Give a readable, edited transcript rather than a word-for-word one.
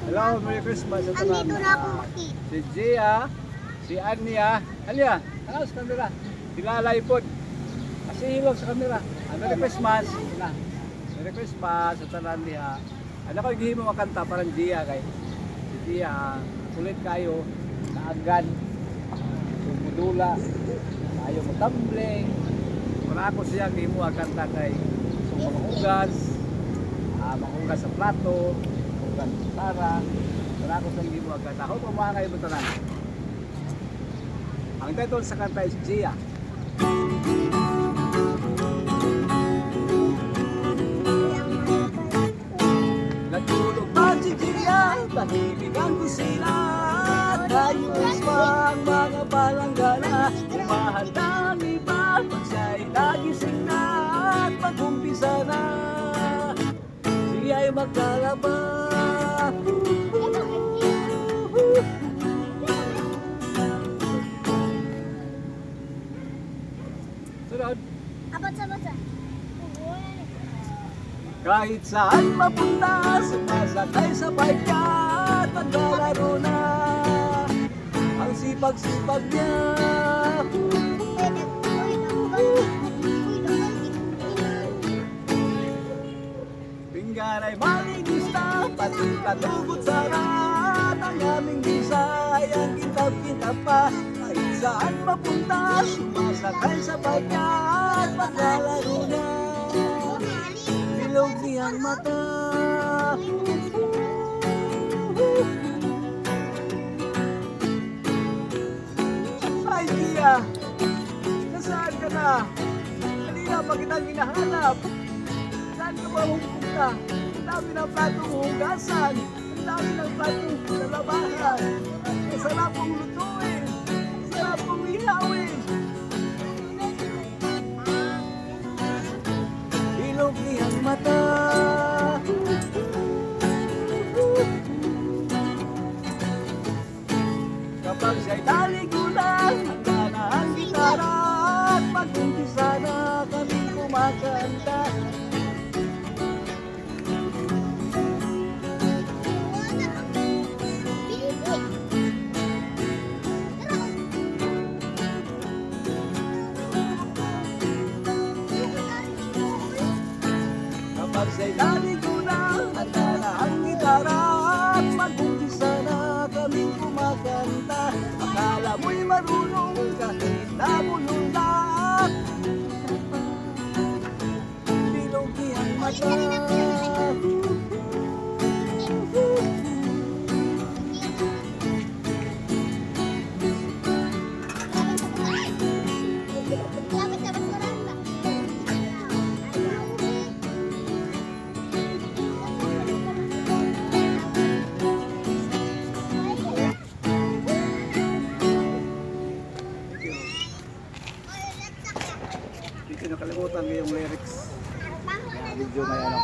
Hello, Merry Christmas sa tanan. Andito na ako makita. Si Gia, si Anya, Alia, sa kamera. Tilalay po. Kasi hilog sa kamera. Merry Christmas. Na. Merry Christmas sa tanan niya. Ano ko gihimo makanta parang Gia kay. Si Gia, kulit kayo, naagan, mudula, ayaw mo tumbling. Para ako siya gihimo kanta kay manghugas, manghugas sa plato, manghugas sa tara. Para ako siya gihimo kanta. Ako pa mga kayo tanan. Ang title sa kanta is Gia. Nagtulog pa si Gia, tahimik ang kusina. Ayos pa ang mga palanggana. Umahal ng iba, pag siya'y nagising na at mag-umpisa na. Siya'y maglalaba. Sunod. Abot-abot. Kahit saan mapunta, sumasakay sa bike niya at maglalaro na. Ang sipag-sipag niya. Pinggan ay malinis na, pati katugot sa lahat. Ang aming bisay ang kintab-kintab pa. Kahit saan mapunta, sumasakay sa bike niya at maglalaro na. Bilog niyang mata. Ay, Gia! Nasaan ka na? Kanina pa kitang hinahanap. Saan ka ba pupunta? Ang dami ng platong hugasan. Ang dami ng platong lalabahan. Ang sarap kong lutuin. Ang sarap kong ihawin. Bilog niyang mata. Kapag siya'y naligo na, handa na ang gitara at mag-umpisa na kaming kumakanta. Kapag siya'y naligo na, handa na ang gitara at mag-umpisa na kaming kumakanta. Akala mo'y marunong kahit nabulong na. Bilog niyang mata. Hindi ko nakalimutan yung lyrics. Medyo may ano.